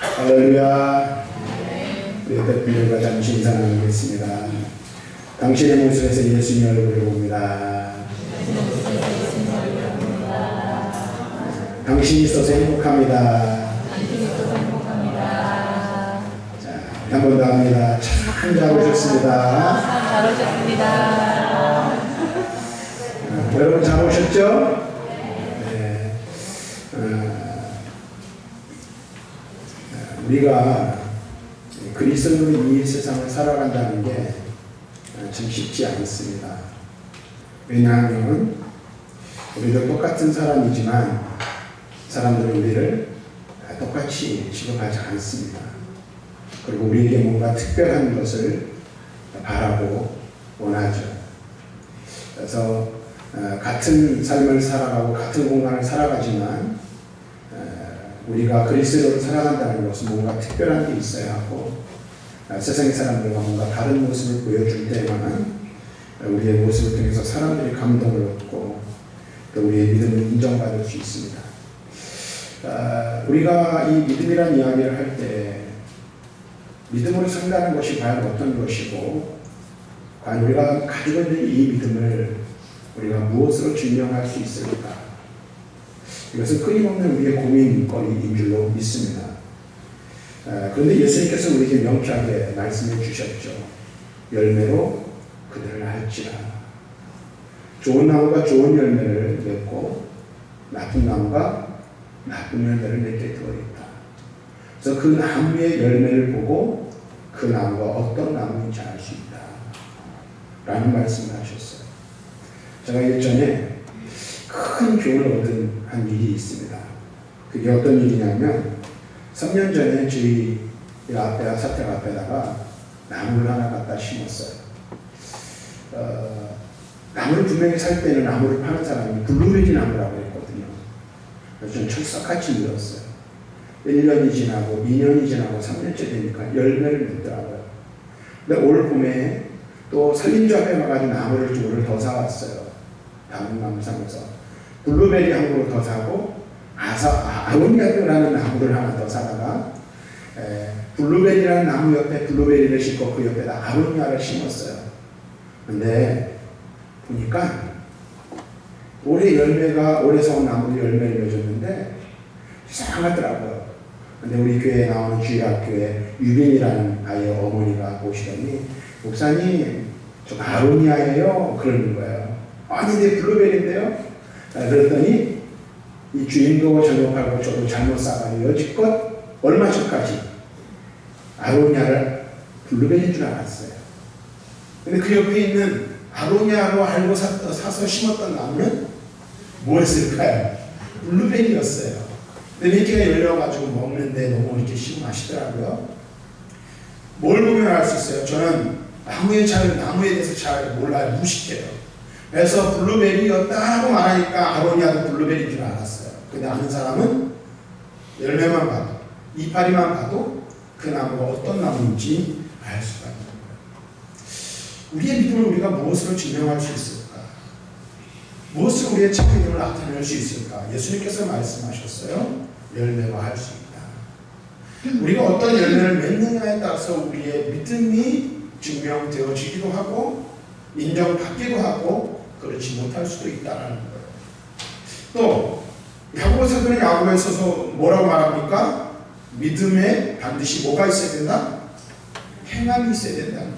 할렐루야. 우리 대표님과 잠시 인사 나누겠습니다. 당신의 모습에서 예수님의 얼굴을 봅니다. 당신이 있어서 행복합니다. 자, 한 번 더 합니다. 참 잘 오셨습니다. 잘 오셨습니다. 여러분 잘 오셨죠? 네. 우리가 그리스도로 이 세상을 살아간다는 게 참 쉽지 않습니다. 왜냐하면 우리도 똑같은 사람이지만 사람들은 우리를 똑같이 취급하지 않습니다. 그리고 우리에게 뭔가 특별한 것을 바라고 원하죠. 그래서 같은 삶을 살아가고 같은 공간을 살아가지만 우리가 그리스도로 살아간다는 것은 뭔가 특별한 게 있어야 하고 세상의 사람들과 뭔가 다른 모습을 보여줄 때에만 우리의 모습을 통해서 사람들이 감동을 얻고 또 우리의 믿음을 인정받을 수 있습니다. 우리가 이 믿음이라는 이야기를 할 때 믿음으로 산다는 것이 과연 어떤 것이고 과연 우리가 가지고 있는 이 믿음을 우리가 무엇으로 증명할 수 있을까? 이것은 끊임없는 우리의 고민거리인 줄로 믿습니다. 그런데 예수님께서 우리에게 명쾌하게 말씀해 주셨죠. 열매로 그들을 알지라. 좋은 나무가 좋은 열매를 맺고 나쁜 나무가 나쁜 열매를 맺게 되어 있다. 그래서 그 나무의 열매를 보고 그 나무가 어떤 나무인지 알 수 있다. 라는 말씀을 하셨어요. 제가 일전에 큰 교훈을 얻은 한 일이 있습니다. 그게 어떤 일이냐면 3년 전에 저희 앞에 사택 앞에다가 나무를 하나 갖다 심었어요. 나무를 분명히 살 때는 나무를 파는 사람이 블루베리 나무라고 했거든요. 그래서 좀 철석같이 늘었어요. 1년이 지나고 2년이 지나고 3년째 되니까 열매를 맺더라고요. 근데 올 봄에 또 산림조 앞에 가가지고 나무를 2그루를 더 사왔어요. 다른 나무상에서 블루베리 한 그루 더 사고 아로니아라는 나무를 하나 더 사다가 블루베리라는 나무 옆에 블루베리를 심고 그 옆에다 아로니아를 심었어요. 근데 보니까 올해 사온 나무도 열매를 맺었는데 이상하더라고요. 근데 우리 교회에 나오는 주일학교에 유빈이라는 아이의 어머니가 오시더니 목사님 저 아로니아예요? 그러는 거예요. 아니 내 블루베리인데요? 그랬더니 이 주인도 잘못하고 저도 잘못 싸가지고 여지껏 얼마 전까지 아로니아를 블루베리인 줄 알았어요. 근데 그 옆에 있는 아로니아로 알고 사서 심었던 나무는 뭐였을까요? 블루베리였어요. 근데 몇 개가 열려가지고 먹는데 너무 이렇게 시원하시더라고요. 뭘 보면 알 수 있어요? 저는 나무에 대해서 잘 몰라요. 무식해요. 그래서 블루베리였다 하고 말하니까 아로니아도 블루베리인 줄 알았어요. 근데 아는 사람은 열매만 봐도 이파리만 봐도 그 나무가 어떤 나무인지 알 수가 있는 거예요. 우리의 믿음을 우리가 무엇으로 증명할 수 있을까? 무엇으로 우리의 참 믿음을 나타낼 수 있을까? 예수님께서 말씀하셨어요. 열매로 할 수 있다. 우리가 어떤 열매를 맺느냐에 따라서 우리의 믿음이 증명되어지기도 하고 인정받기도 하고 그렇지 못할 수도 있다는 거예요. 또 야고보 사도는 야고보에 있어서 뭐라고 말합니까? 믿음에 반드시 뭐가 있어야 된다? 행함이 있어야 된다는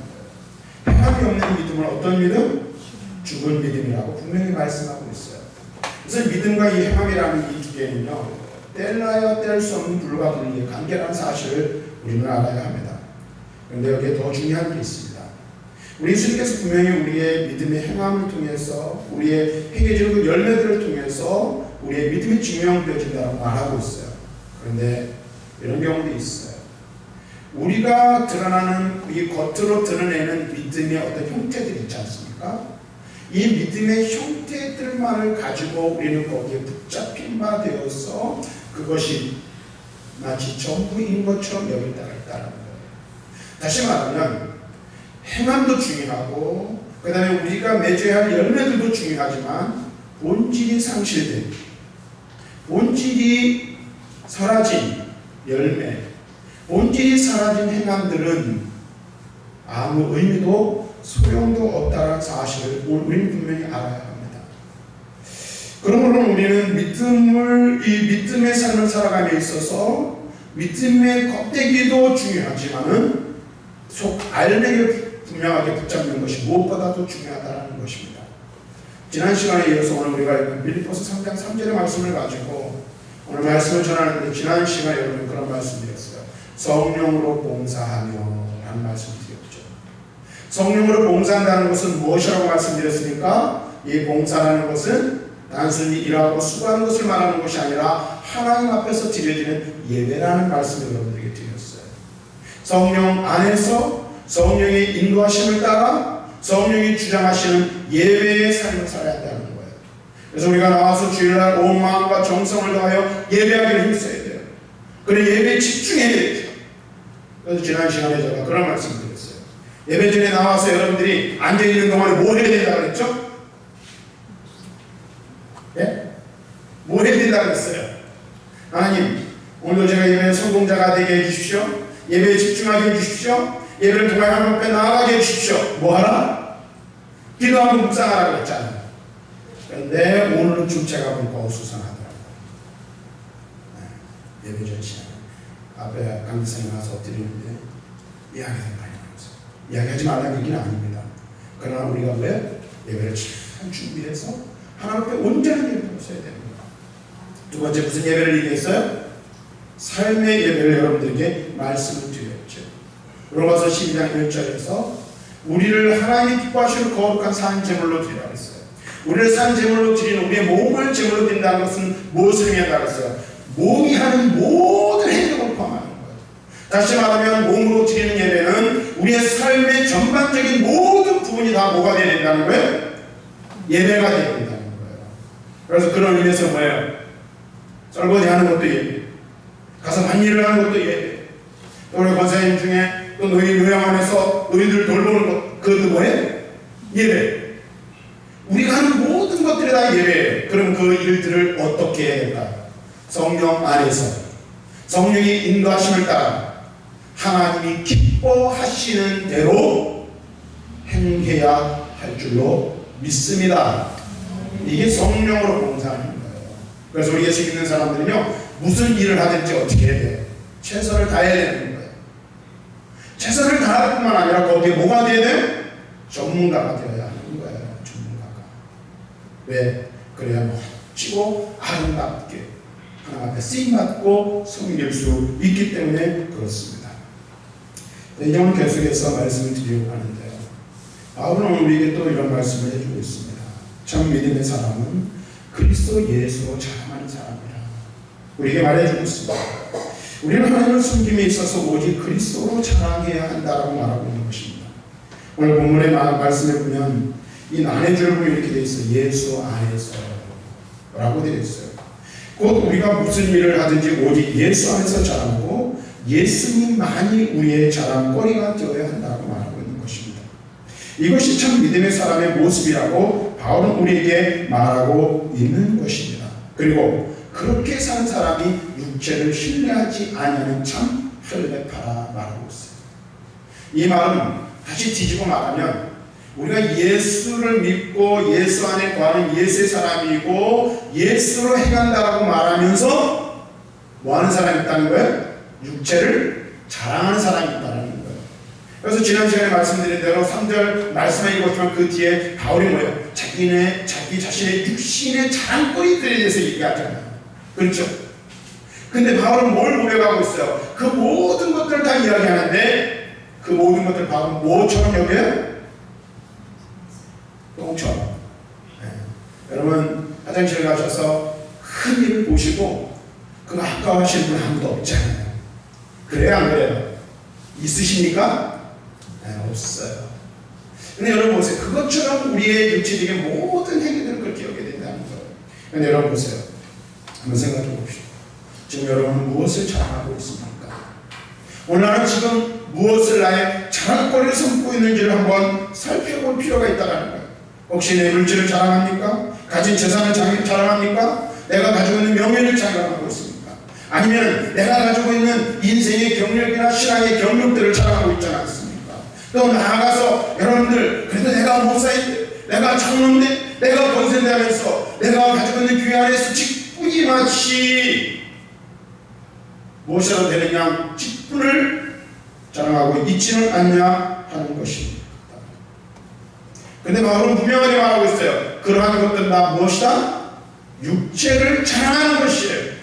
거예요. 행함이 없는 믿음은 어떤 믿음? 죽은 믿음이라고 분명히 말씀하고 있어요. 그래서 믿음과 이 행함이라는 이 두 개는요, 뗄래야 뗄 수 없는 불과 분리의 관계라는 사실을 우리는 알아야 합니다. 그런데 여기에 더 중요한 게 있습니다. 우리 예수님께서 분명히 우리의 믿음의 행함을 통해서 우리의 행해지는 열매들을 통해서 우리의 믿음이 증명되어진다고 말하고 있어요. 그런데 이런 경우도 있어요. 우리가 드러나는 이 겉으로 드러내는 믿음의 어떤 형태들이 있지 않습니까? 이 믿음의 형태들만을 가지고 우리는 거기에 붙잡힌 바 되어서 그것이 마치 전부인 것처럼 여긴다는 거예요. 다시 말하면 행함도 중요하고 그 다음에 우리가 맺어야 할 열매들도 중요하지만 본질이 상실된, 본질이 사라진 열매, 본질이 사라진 행함들은 아무 의미도 소용도 없다는 사실을 우리는 분명히 알아야 합니다. 그러므로 우리는 이 믿음의 삶을 살아감에 있어서 믿음의 껍데기도 중요하지만은 속 알맹이를 분명하게 붙잡는 것이 무엇보다도 중요하다는 것입니다. 지난 시간에 이어서 오늘 우리가 빌립보서 3장 3절의 말씀을 가지고 오늘 말씀을 전하는데, 지난 시간에 여러분 그런 말씀 드렸어요. 성령으로 봉사하며 라는 말씀 드렸죠. 성령으로 봉사한다는 것은 무엇이라고 말씀드렸습니까? 이 봉사라는 것은 단순히 일하고 수고하는 것을 말하는 것이 아니라 하나님 앞에서 드려지는 예배라는 말씀을 여러분들에게 드렸어요. 성령 안에서 성령의 인도하심을 따라 성령이 주장하시는 예배의 삶을 살아야 한다는 거예요. 그래서 우리가 나와서 주일날 온 마음과 정성을 다하여 예배하기를 힘써야 돼요. 그래 예배에 집중해야 되죠. 그래서 지난 시간에 제가 그런 말씀을 드렸어요. 예배 전에 나와서 여러분들이 앉아있는 동안에 뭘 해야 된다고 그랬죠? 예? 뭘 해야 된다고 그랬어요? 하나님, 오늘도 제가 예배의 성공자가 되게 해주십시오. 예배에 집중하게 해주십시오. 예배를 정말 하나님 앞에 나아가게 해주십시오. 뭐 하라? 기도하고 묵상하라고 그랬잖아요. 그런데 오늘은 주체가 보니까 어수선하더라고요. 예배 전 시간에 앞에 강기사님 와서 엎드리는데 이야기하지 말면서 이야기하지 말라는 얘기는 아닙니다. 그러나 우리가 왜? 예배를 잘 준비해서 하나님 앞에 온전한 예배를 써야 됩니다. 두 번째 무슨 예배를 얘기했어요? 삶의 예배를 여러분들에게 말씀을 드렸죠. 로마서 12장 1절에서 우리를 하나님이 기뻐하시는 거룩한 산 제물로 드리라고 했어요. 우리를 산 제물로 드리는 우리의 몸을 제물로 드린다는 것은 무엇을 의미한다고 했어요? 몸이 하는 모든 행동을 포함하는 거예요. 다시 말하면 몸으로 드리는 예배는 우리의 삶의 전반적인 모든 부분이 다 뭐가 되어야 된다는 거예요? 예배가 되어야 된다는 거예요. 그래서 그런 의미에서 뭐예요? 설거지 하는 것도 예배, 가서 반일을 하는 것도 예배, 또 우리 권사님 중에 또 노인 요양원에서 노인들 돌보는 것, 그것도 뭐예요? 예배. 우리가 하는 모든 것들이 다 예배예요. 그럼 그 일들을 어떻게 해야 될까? 성령 안에서 성령의 인도하심을 따라 하나님이 기뻐하시는 대로 행해야 할 줄로 믿습니다. 이게 성령으로 봉사하는 거예요. 그래서 우리 예수 믿는 사람들은요, 무슨 일을 하든지 어떻게 해야 돼요? 최선을 다해야 되는 거예요. 최선을 다할 뿐만 아니라 거기에 뭐가 돼야 돼요? 전문가가 되어야 하는 거예요. 전문가가. 왜? 그래야 멋지고 아름답게 하나님 앞에 쓰임받고 섬길 수 있기 때문에 그렇습니다. 이제 오늘 계속해서 말씀을 드리려고 하는데요, 바울은 우리에게 또 이런 말씀을 해주고 있습니다. 참 믿음의 사람은 그리스도 예수로 자랑하는 사람이라 우리에게 말해주고 있습니다. 우리는 하나님을 숨김에 있어서 오직 그리스도로 자랑해야 한다라고 말하고 있는 것입니다. 오늘 본문의 말씀에 보면 이 나눠줄 부분이 이렇게 되어 있어요. 예수 안에서 라고 되어 있어요. 곧 우리가 무슨 일을 하든지 오직 예수 안에서 자랑하고 예수님만이 우리의 자랑거리가 되어야 한다고 말하고 있는 것입니다. 이것이 참 믿음의 사람의 모습이라고 바울은 우리에게 말하고 있는 것입니다. 그리고 그렇게 사는 사람이 육체를 신뢰하지 아니하는 참 혈배파라 말하고 있어요. 이 말은 다시 뒤집어 말하면 우리가 예수를 믿고 예수 안에 거하는 예수의 사람이고 예수로 행한다라고 말하면서 뭐하는 사람이 있다는 거예요? 육체를 자랑하는 사람이 있다는 거예요. 그래서 지난 시간에 말씀드린 대로 3절 말씀에 읽었지만 그 뒤에 바울이 뭐예요? 자기 자신의 육신의 자랑거리들에 대해서 얘기하잖아요. 그렇죠? 근데 바울은 뭘 고백하고 있어요? 그 모든 것들을 다 이야기하는데 그 모든 것들 바울은 뭐처럼 여겨요? 똥처럼. 네. 여러분 화장실 가셔서 큰 일을 보시고 그거 아까워하시는 분 아무도 없잖아요. 그래요 안 그래요? 있으십니까? 네, 없어요. 근데 여러분 보세요. 그것처럼 우리의 육체적인 모든 행위들을 그렇게 여겨야 된다는 거예요. 근데 여러분 보세요. 한번 생각해 봅시다. 지금 여러분은 무엇을 자랑하고 있습니까? 오늘은 지금 무엇을 나의 자랑거리를 삼고 있는지를 한번 살펴볼 필요가 있다는 거예요. 혹시 내 물질을 자랑합니까? 가진 재산을 자랑합니까? 내가 가지고 있는 명예를 자랑하고 있습니까? 아니면 내가 가지고 있는 인생의 경력이나 신앙의 경력들을 자랑하고 있지 않습니까? 또 나아가서 여러분들 그래도 내가 목사인데, 내가 장로인데, 내가 권세인데 하면서 내가 가지고 있는 교회 안에서 직분이 마치 무엇이라도 되느냐 직분을 자랑하고 있지는 않냐 하는 것입니다. 근데 바울은 분명하게 말하고 있어요. 그러한 것들은 다 무엇이다? 육체를 자랑하는 것이에요.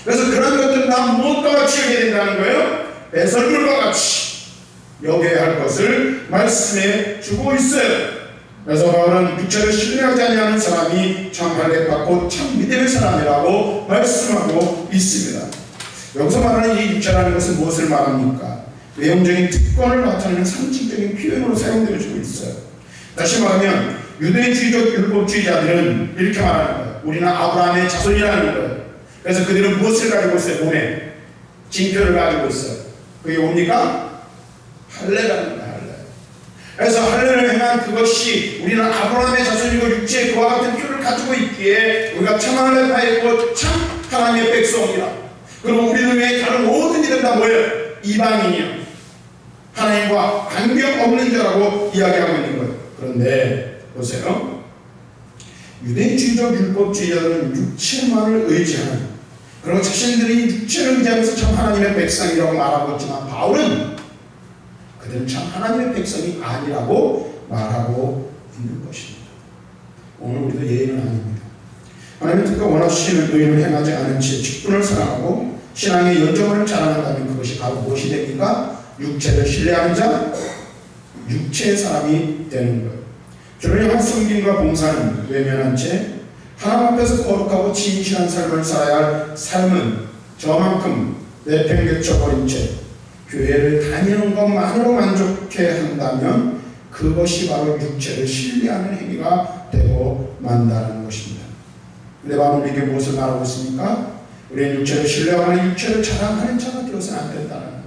그래서 그런 것들은 다 무엇과 같이 여겨야 된다는 거예요? 배설물과 같이 여겨야 할 것을 말씀해 주고 있어요. 그래서 바울은 육체를 신뢰하지 않는 사람이 참 할례받고 참 믿음의 사람이라고 말씀하고 있습니다. 여기서 말하는 이 육체라는 것은 무엇을 말합니까? 외형적인 특권을 나타내는 상징적인 표현으로 사용되어지고 있어요. 다시 말하면 유대주의적 율법주의자들은 이렇게 말하는 거예요. 우리는 아브라함의 자손이라는 거예요. 그래서 그들은 무엇을 가지고 있어요? 몸에 징표를 가지고 있어요. 그게 뭡니까? 할례라는 거예요. 할례. 그래서 할례를 행한 그것이 우리는 아브라함의 자손이고 육체의 그와 같은 표를 가지고 있기에 우리가 참 할례 파이고 참 하나님의 백성이라. 그럼 우리는 왜 다른 모든 이들 다 뭐예요? 이방인이요. 하나님과 관계없는 자라고 이야기하고 있는 거예요. 그런데 보세요. 유대주의적 율법주의자들은 육체만을 의지하는, 그리고 자신들이 육체를 의지하면서 참 하나님의 백성이라고 말하고 있지만 바울은 그들은 참 하나님의 백성이 아니라고 말하고 있는 것입니다. 오늘 우리도 예의는 아닙니다. 하나님의 뜻과 원하시는 의를 행하지 않은 채 직분을 사랑하고 신앙의 연정을 자랑한다면 그것이 바로 무엇이 됩니까? 육체를 신뢰하는 자, 육체의 사람이 되는 거예요. 주를 향한 섬김과 봉사는 외면한 채 하나님 앞에서 거룩하고 진실한 삶을 살아야 할 삶은 저만큼 내팽개쳐버린 채 교회를 다니는 것만으로 만족해 한다면 그것이 바로 육체를 신뢰하는 행위가 되고 만다는 것입니다. 근데 바로 우리에게 무엇을 말하고 있습니까? 우리는 육체를 신뢰하는 육체를 자랑하는 자가 되어서는 안 된다는 거예요.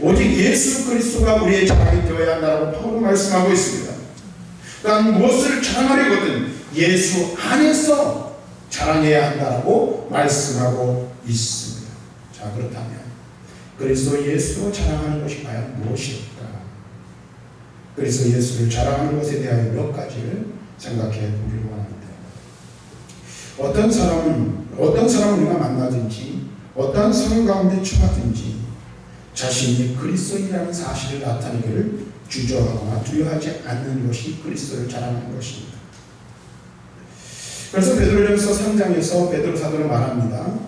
오직 예수 그리스도가 우리의 자랑이 되어야 한다고 바울은 말씀하고 있습니다. 그러니까 무엇을 자랑하려거든 예수 안에서 자랑해야 한다고 말씀하고 있습니다. 자, 그렇다면 그리스도 예수로 자랑하는 것이 과연 무엇일까? 그리스도 예수를 자랑하는 것에 대하여 몇 가지를 생각해 보기를 원합니다. 어떤 사람을 우리가 만나든지 어떤 상황 가운데 처하든지 자신이 그리스도인이라는 사실을 나타내기를 주저하거나 두려워하지 않는 것이 그리스도를 자랑하는 것입니다. 그래서 베드로전서 3장에서 베드로 사도는 말합니다.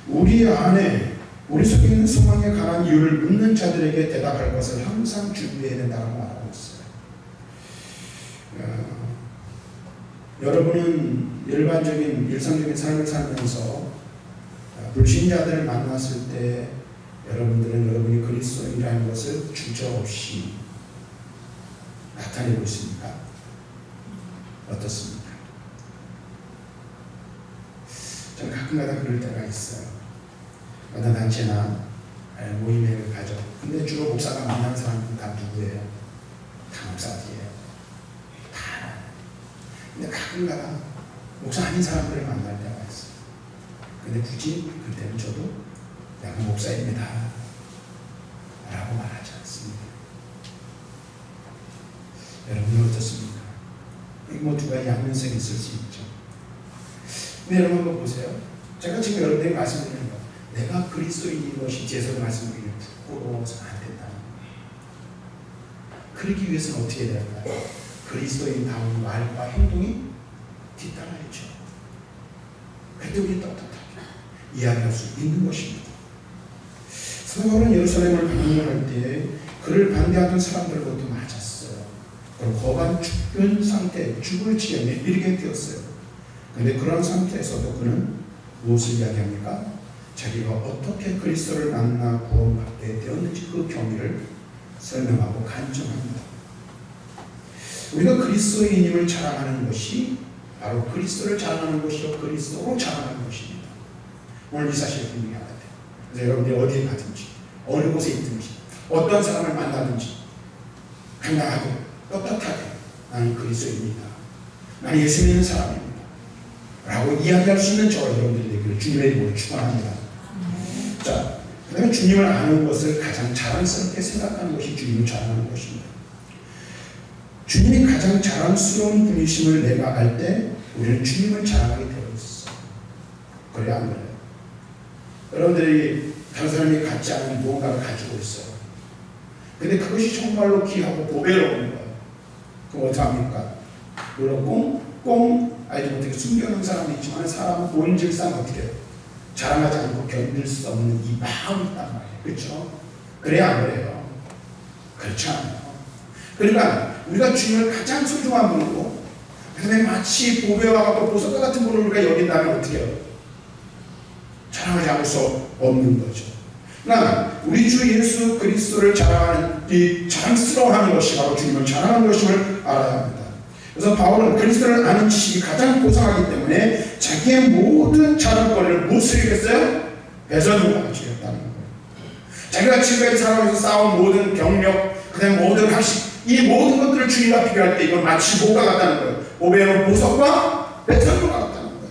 우리 안에 우리 속에 있는 소망에 관한 이유를 묻는 자들에게 대답할 것을 항상 준비해야 된다고 말하고 있어요. 여러분은 일반적인 일상적인 삶을 살면서 불신자들을 만났을 때 여러분들은 여러분이 그리스도인이라는 것을 주저없이 나타내고 있습니까? 어떻습니까? 저는 가끔가다 그럴 때가 있어요. 어떤 단체나 모임회를 가죠. 근데 주로 목사가 만나는 사람은 다 누구예요? 다 목사들이에요. 다. 근데 가끔가다 목사 아닌 사람들을 만날 때가 있어요. 근데 굳이 그때는 저도 내가 목사입니다 라고 말하지 않습니다. 여러분은 어떻습니까? 뭐 두 가지 양면성이 있을 수 있죠. 근데 여러분 한번 보세요. 제가 지금 여러분에게 말씀드리는 거, 내가 그리스도인인 것이 제서 말씀드리는 부끄러워서는 안 된다는 거예요. 그러기 위해서는 어떻게 해야 될까요? 그리스도인다운 말과 행동이 뒤따라야죠. 그때 우리 떳떳하게 이야기할 수 있는 것입니다. 사도 바울은 예루살렘을 방문할 때 그를 반대하던 사람들로부터 맞았어요. 그리고 거반 죽은 상태, 죽을 지경에 이르게 되었어요. 그런데 그런 상태에서도 그는 무엇을 이야기합니까? 자기가 어떻게 그리스도를 만나 구원받게 되었는지 그 경위를 설명하고 간증합니다. 우리가 그리스도인임을 자랑하는 것이 바로 그리스도를 자랑하는 것이요 그리스도로 자랑하는 것입니다. 오늘 이 사실을 분명히 알아야 돼요. 그래서 여러분들이 어디에 가든지 어느 곳에 있든지 어떤 사람을 만나든지 당당하게 떳떳하게 나는 그리스도입니다. 나는 예수 믿는 사람입니다 라고 이야기할 수 있는 저와 여러분들이 되기를 주님의 이름으로 축원합니다. 자, 그 다음에 주님을 아는 것을 가장 자랑스럽게 생각하는 것이 주님을 자랑하는 것입니다. 주님이 가장 자랑스러운 분이심을 내가 알 때 우리는 주님을 자랑하게 되어 있어. 그래 안 그래요? 여러분들이 다른 사람이 갖지 않은 무언가를 가지고 있어요. 근데 그것이 정말로 귀하고 보배로운 거예요. 그럼 어떡합니까? 물론 꽁꽁 알지 못하게 숨겨놓은 사람이 있지만 사람은 본질상 어떻게 해요? 자랑하지 않고 견딜 수 없는 이 마음이 있단 말이에요. 그렇죠? 그래야 안 그래요? 그렇지 않아요. 그러니까 우리가 주님을 가장 소중한 분으로 그 다음에 마치 보배와 같고 보석과 같은 분을 우리가 여긴다면 어떻게 해요? 자랑하지 않을 수 없는 거죠. 그러나 우리 주 예수 그리스도를 자랑하는 이 자랑스러워하는 것이 바로 주님을 자랑하는 것임을 알아야 합니다. 그래서 바울은 그리스도를 아는 지식이 가장 고상하기 때문에 자기의 모든 자랑거리를 무엇을 이겼어요? 배설물과 같이 했다는 거예요. 자기가 지금까지 살아가면서 쌓아온 모든 경력, 그 다음에 모든 학식, 이 모든 것들을 주님과 비교할 때 이건 마치 뭐가 같다는 거예요? 보배로운 보석과 배설물과 같다는 거예요.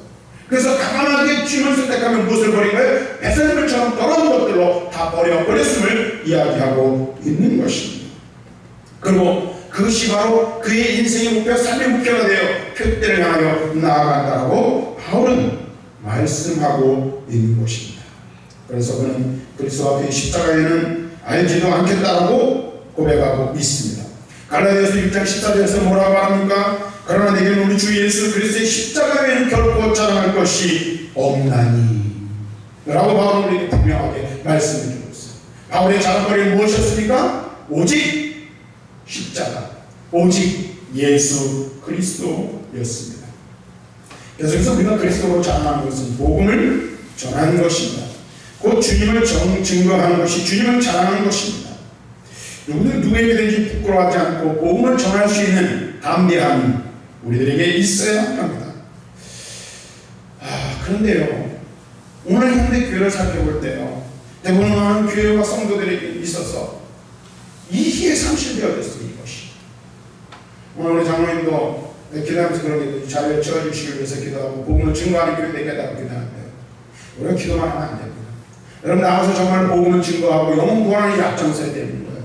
그래서 가만하게 주님을 선택하면 무엇을 버린 거예요? 배설물처럼 더러운 것들로 다 버렸음을 이야기하고 있는 것입니다. 그리고 그것이 바로 그의 인생의 목표, 삶의 목표가 되어 표대를 향하여 나아간다고 바울은 말씀하고 있는 것입니다. 그래서 그는 그리스도와 그의 십자가에는 알지도 않겠다라고 고백하고 있습니다. 갈라디아서 6장 14절에서 뭐라고 말합니까? 그러나 내게는 우리 주 예수 그리스도의 십자가 외에는 결코 자랑할 것이 없나니 라고 바울은 우리에게 분명하게 말씀해 주고 있어요. 바울의 자랑거리는 무엇이었습니까? 오직 십자가, 오직 예수 그리스도였습니다. 계속해서 우리가 그리스도로 자랑하는 것은 복음을 전하는 것입니다. 곧 주님을 증거하는 것이 주님을 자랑하는 것입니다. 누구에게든지 부끄러워하지 않고 복음을 전할 수 있는 담대함이 우리들에게 있어야 합니다. 그런데요, 오늘 현대 교회를 살펴볼 때요, 대부분 많은 교회와 성도들에게 있어서 이게 상실되어 있어요. 이것이. 오늘 우리 장로님도 기도하면서 그렇게 자리를 채워주시기 위해서 기도하고 복음을 증거하는 교회 되겠다고 기도하는데요, 우리가 기도만 하면 안 됩니다. 여러분 나와서 정말 복음을 증거하고 영혼 구원을 앞장서야 되는 거예요.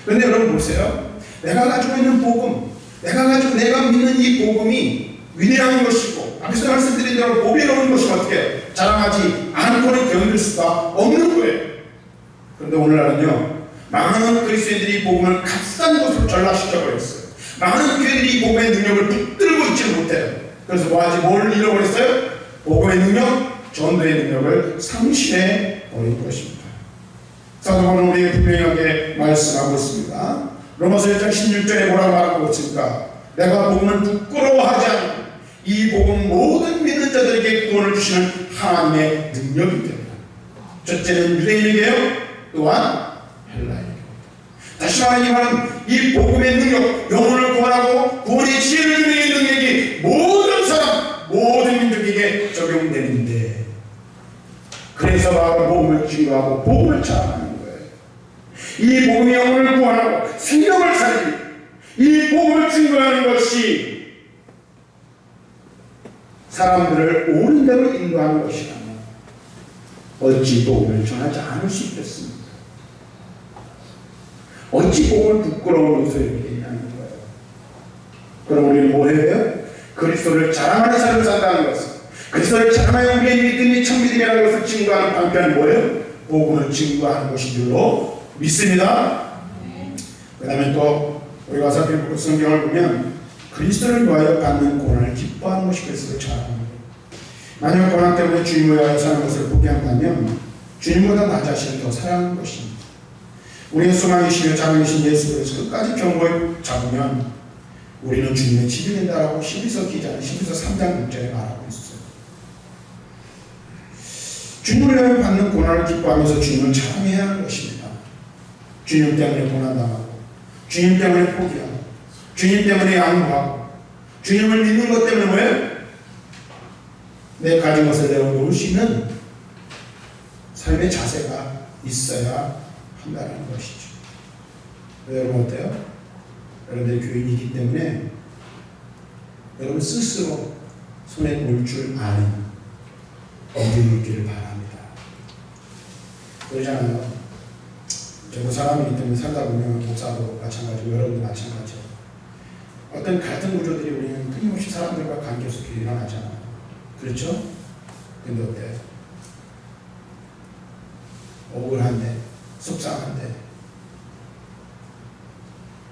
그런데 여러분 보세요. 내가 가지고 있는 복음, 내가 믿는 이 복음이 위대한 것이고 앞에서 말씀드린 대로 보배로운 것이 어떻게 자랑하지 않고는 견딜 수가 없는 거예요. 그런데 오늘날은요, 많은 그리스도인들이 복음을 값싼 것으로 전락시켜버렸어요. 많은 교회들이 이 복음의 능력을 붙들고 있지는 못해요. 그래서 뭘 잃어버렸어요? 복음의 능력, 전도의 능력을 상실해 버린 것입니다. 사도 바울은 우리에게 분명하게 말씀하고 있습니다. 로마서 1장 16절에 뭐라고 말하고 있습니까? 내가 복음을 부끄러워하지 않고 이 복음 모든 믿는 자들에게 구원을 주시는 하나님의 능력이 됩니다. 첫째는 유대인에게요, 또한 헬라인에게. 다시 말하면 이 복음의 능력, 영혼을 구원하고 구원의 지혜를 주는 이 능력이 모든 사람, 모든 민족에게 적용되는데, 그래서 바로 복음을 증거하고 복음을 자랑하는 거예요. 이 복음이 영혼을 구원하고 생명을 살리고 이 복음을 증거하는 것이 사람들을 옳은 대로 인도하는 것이라면 어찌 복음을 전하지 않을 수 있겠습니까? 어찌 복음을 부끄러운 것을 얘기하는 거예요? 그럼 우리는 뭐 해야 돼요? 그리스도를 자랑하는 삶을 산다는 것은, 그리스도를 자랑하여 우리의 믿음이 참믿음이라는 것을 증거하는 방편이 뭐예요? 복음을 증거하는 것인 줄로 믿습니다. 그 다음에 또 우리가 성경을 보면 그리스도를 위하여 받는 고난을 기뻐하는 것이 그리스도를 자랑하는 거예요. 만약 고난 때문에 주님을 위하여 사는 것을 포기한다면 주님보다 나 자신을 더 사랑하는 것입니다. 우리의 소망이시며 자랑이신 예수 그리스도 끝까지 경고에 잡으면 우리는 주님의 집이 된다라고 12서 기자는 12서 3장 6절에 말하고 있어요. 주님을 위하여 받는 고난을 기뻐하면서 주님을 자랑해야 하는 것입니다. 주님 때문에 고난당하고, 주님 때문에 포기하고, 주님 때문에 양보하고, 주님을 믿는 것 때문에 뭐예요? 내 가진 것을 내어놓을 수 있는 삶의 자세가 있어야 한다는 것이죠. 여러분 어때요? 여러분들이 교인이기 때문에 여러분 스스로 손에 놓을 줄 아는 어른이 있기를 바랍니다. 그러잖아요. 저도 사람이기 때문에 살다 보면 목사도 마찬가지고 여러분도 마찬가지예요. 어떤 갈등 구조들이 우리는 끊임없이 사람들과 관계 속에 일어나잖아요. 그렇죠? 근데 어때요? 억울한데, 속상한데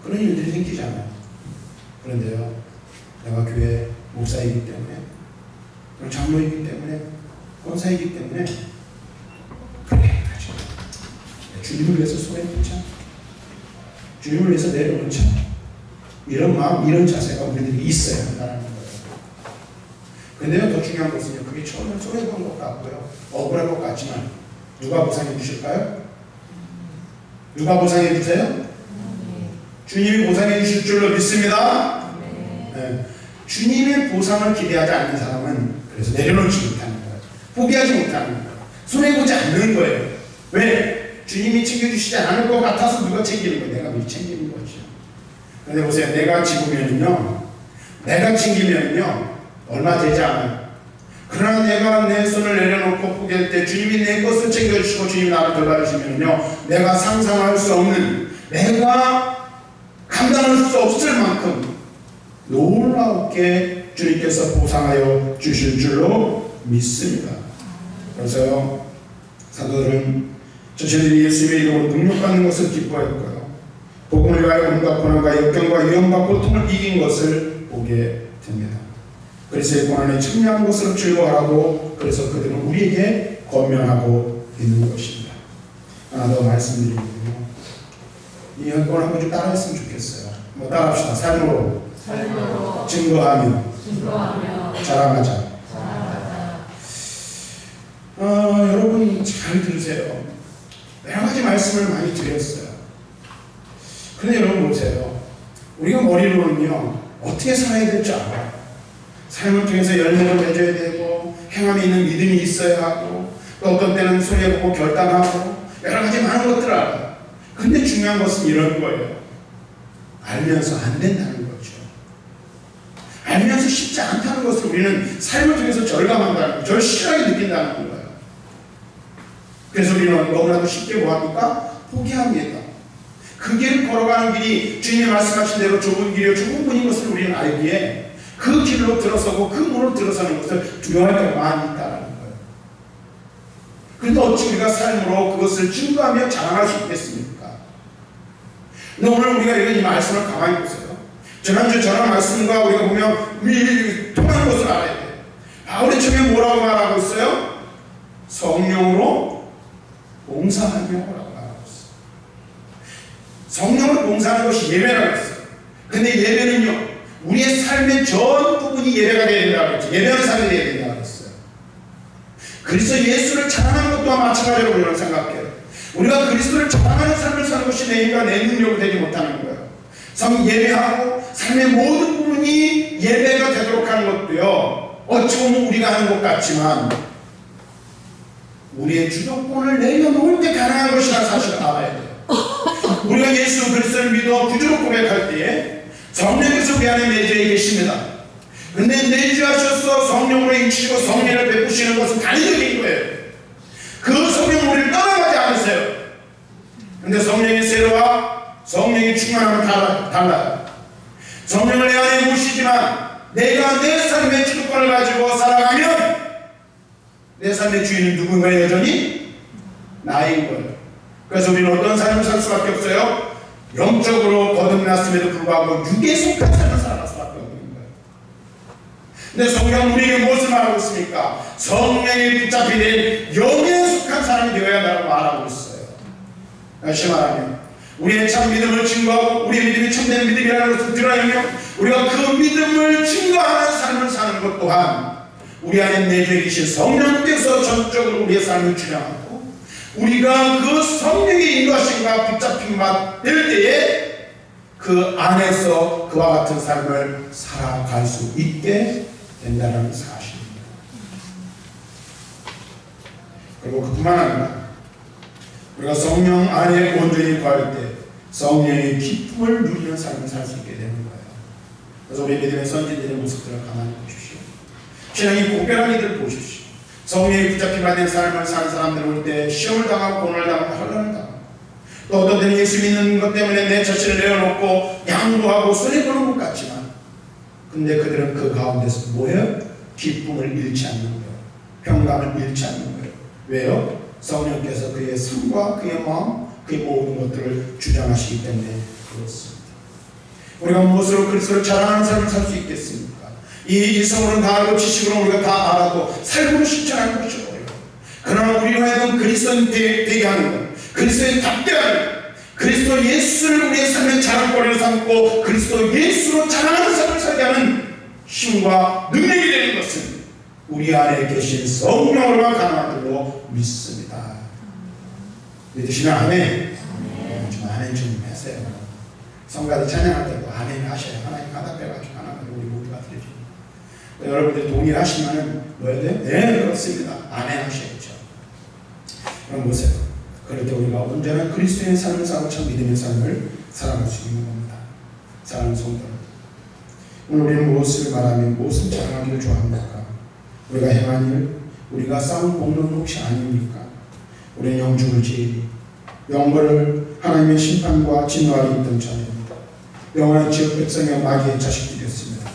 그런 일들이 생기잖아요. 그런데요, 내가 교회 목사이기 때문에, 장로이기 때문에, 권사이기 때문에 그래 가지고 주님을 위해서 손해보자, 주님을 위해서 내려놓자, 이런 마음, 이런 자세가 우리들이 있어야 한다는 거예요. 근데요, 더 중요한 것은요, 그게 처음에 손해본 것 같고요, 억울할 것 같지만 누가 보상해 주실까요? 누가 보상해 주세요? 주님이 보상해 주실 줄로 믿습니다. 네. 주님의 보상을 기대하지 않는 사람은 그래서 내려놓지 못하는 거예요. 포기하지 못하는 거예요. 손해보지 않는 거예요. 왜? 주님이 챙겨주시지 않을 것 같아서 누가 챙기는 거예요? 내가 미리 챙기는 거죠. 근데 보세요. 내가 집으면요, 내가 챙기면요 얼마 되지 않아요. 그러나 내가 내 손을 내려놓고 포기할 때 주님이 내 것을 챙겨주시고 주님이 나를 돌봐주시면요, 내가 상상할 수 없는, 내가 감당할 수 없을 만큼 놀랍게 주님께서 보상하여 주실 줄로 믿습니다. 그래서요, 사도들은 자신들이 예수님의 이름으로 능력받는 것을 기뻐했고요, 복음을 위하여 온갖 고난과 역경과 위험과 고통을 이긴 것을 보게 됩니다. 그리스도의 고난에 참여한 것으로 즐거워하고, 그래서 그들은 우리에게 권면하고 있는 것입니다. 하나 더 말씀드리면요, 이 한번 한번 좀 따라했으면 좋겠어요. 뭐 따라합시다. 삶으로 증거하며 자랑하자. 여러분 잘 들으세요. 여러 가지 말씀을 많이 드렸어요. 그런데 여러분 보세요. 우리가 머리로는요, 어떻게 살아야 될지 알아요. 삶을 통해서 열매를 맺어야 되고, 행함에 있는 믿음이 있어야 하고, 또 어떤 때는 손해보고 결단하고, 여러 가지 많은 것들을 알아요. 근데 중요한 것은 이런 거예요. 알면서 안 된다는 거죠. 알면서 쉽지 않다는 것을 우리는 삶을 통해서 절감한다는 거예요. 절실하게 느낀다는 거예요. 그래서 우리는 너무나도 쉽게 뭐합니까? 포기합니다. 그 길을 걸어가는 길이 주님이 말씀하신 대로 좁은 길이요 좁은 문인 것을 우리는 알기에 그 길로 들어서고 그 문으로 들어서는 것을 두려워할 때가 많이 있다는 거예요. 그런데 어찌 우리가 삶으로 그것을 증거하며 자랑할 수 있겠습니까? 근데 오늘 우리가 이 말씀을 가만히 보세요. 지난주 전한 말씀과 우리가 보면 통하는 것을 알아야 돼요. 바울이 처음에 뭐라고 말하고 있어요? 성령으로 봉사하며 라고 말하고 있어요. 성령으로 봉사하는 것이 예배라고 했어요. 근데 예배는요, 우리의 삶의 전 부분이 예배가 되어야 된다고 했죠. 예배하는 삶이 되어야 된다고 했어요. 그래서 예수를 자랑하는 것과 마찬가지로 우리는 생각해요. 우리가 그리스도를 자랑하는 삶을 사는 것이 내 힘과 내 능력으로 되지 못하는 거예요. 예배하고 삶의 모든 부분이 예배가 되도록 하는 것도요, 어찌 보면 우리가 하는 것 같지만 우리의 주도권을 내려놓을 때 가능한 것이라는 사실을 알아야 돼요. 우리가 예수 그리스도를 믿어 구주로 고백할 때에 성령께서 우리 안에 내주해 계십니다. 근데 내주하셔서 성령으로 인치시고 성령을 베푸시는 것은 단위적인 거예요. 그 성령 우리를 떠나가지 않으세요. 근데 성령의 세례와 성령의 충만함은 달라요. 성령을 내 안에 모시지만 내가 내 삶의 주도권을 가지고 살아가면 내 삶의 주인은 누군가의 여전히 나인 거예요. 그래서 우리는 어떤 삶을 살 수밖에 없어요? 영적으로 거듭났음에도 불구하고 육에 속한 삶을 살아갈 수밖에 없는 거예요. 근데 성경은 우리에게 무엇을 말하고 있습니까? 성령에 붙잡히는 영에 속한 사람이 되어야 한다고 말하고 있어요. 다시 말하면 우리의 참 믿음을 증거하고 우리의 믿음이 참된 믿음이라는 것을 드러내며 우리가 그 믿음을 증거하는 삶을 사는 것 또한 우리 안에 내주해 계신 성령께서 전적으로 우리의 삶을 주장하고 우리가 그 성령의 인도하심과 붙잡힘 받을 때에 그 안에서 그와 같은 삶을 살아갈 수 있게 된다는 사실입니다. 그리고 그뿐만 아니라 우리가 성령 안에 온전히 거할 때 성령의 기쁨을 누리는 삶을 살 수 있게 되는 거예요. 그래서 우리 믿음의 선진들의 모습들을 가만히 보십시오. 신앙이 고결한 이들 보십시오. 성령이 붙잡힌 받는 삶을 사는 사람들 올 때 시험을 당하고 고난을 당하고 환난을 당하고 또 어떤 때는 예수 믿는 것 때문에 내 자신을 내어놓고 양보하고 손해보는 것 같지만 근데 그들은 그 가운데서 뭐예요? 기쁨을 잃지 않는 거예요. 평강을 잃지 않는 거예요. 왜요? 성령께서 그의 삶과 그의 마음, 그의 모든 것들을 주장하시기 때문에 그렇습니다. 우리가 무엇으로 그리스도를 자랑하는 삶을 살 수 있겠습니까? 이 일성으로는 다 알고 지식으로 우리가 다 알아도 삶으로 실천하는 것이죠. 그러나 우리로 하여금 그리스도인 되게 하는 것, 그리스도인 답게 하는 것, 그리스도 예수를 우리의 삶의 자랑거리로 삼고 그리스도 예수로 자랑하는 삶을 살게 하는 힘과 능력이 되는 것은 우리 안에 계신 성령으로만 가능한 줄로 믿습니다. 믿으시면 아멘. 좀 아멘 좀 하세요. 성가대 찬양할 때도 아멘 하셔요. 하나님 가답해가지고 하나님 우리 모두가 드려줍니다. 여러분들이 동의하시면 뭐 해야 돼요? 네 그렇습니다. 아멘 하셔야죠. 그럼 보세요. 그럴 때 우리가 온전한 그리스도의 삶을 살고 참 믿음의 삶을 살아갈 수 있는 겁니다. 사랑하는 성도 오늘 우리는 무엇을 말하면 무엇을 자랑하기를 좋아합니까? 우리가 행한 일, 우리가 쌓은 공로는 혹시 아닙니까? 우리는 영죽을 지으니 영벌을 하나님의 심판과 진노 아래 있던 자입니다. 영원한 지역 백성의 마귀의 자식들이 되었습니다.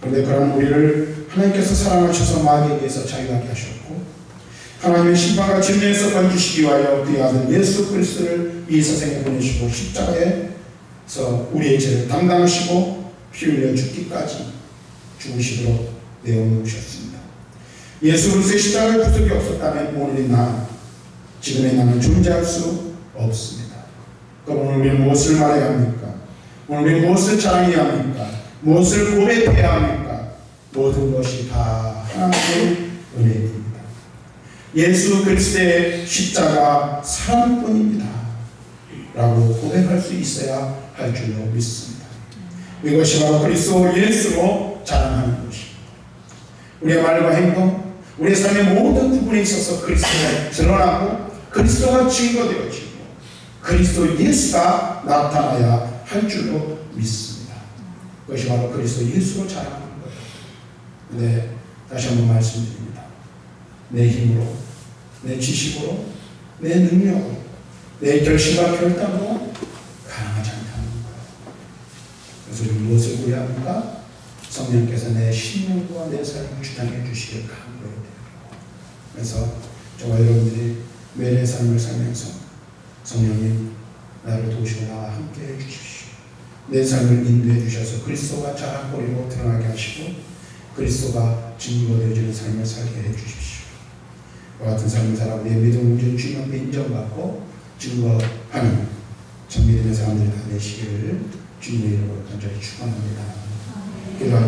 그런데 그런 우리를 하나님께서 사랑하셔서 마귀에게서 자유하게 하셨고 하나님의 심판과 진노에서 건지시기 위하여 그의 아들 예수 그리스도를 이 세상에 보내시고 십자가에서 우리의 죄를 담당하시고 피 흘려 죽기까지 죽으시도록 내어놓으셨습니다. 예수 그리스도의 십자가의 구속이 없었다면 오늘의 나, 지금의 나는 존재할 수 없습니다. 그럼 오늘 우리는 무엇을 말해야 합니까? 오늘 우리는 무엇을 자랑해야 합니까? 무엇을 고백해야 합니까? 모든 것이 다 하나님의 은혜입니다. 예수 그리스도의 십자가 사랑뿐입니다. 라고 고백할 수 있어야 할 줄로 믿습니다. 이것이 바로 그리스도 예수로 자랑하는 것입니다. 우리의 말과 행동, 우리의 삶의 모든 부분에 있어서 그리스도가 드러나고 그리스도가 증거되어지고 그리스도 예수가 나타나야 할 줄로 믿습니다. 그것이 바로 그리스도 예수로 자랑하는 거예요. 네, 다시 한번 말씀드립니다. 내 힘으로, 내 지식으로, 내 능력으로, 내 결심과 결단으로 가능하지 않다는 거예요. 그래서 우리 무엇을 구해야 합니까? 성령께서 내 신령과 내 삶을 주장해 주시길 간구해야 돼요. 그래서 저와 여러분들이 매일의 삶을 살면서 성령님 나를 도우시고 나와 함께 해주십시오. 내 삶을 인도해 주셔서 그리스도가 자랑거리로 드러나게 하시고 그리스도가 증거되어지는 삶을 살게 해주십시오. 그와 같은 삶을 살아 우리의 믿음 온전히 주님 앞에 인정받고 증거하는 전 믿음의 사람들이 다 되시기를 주님의 이름으로 간절히 축원합니다. 기도합니다.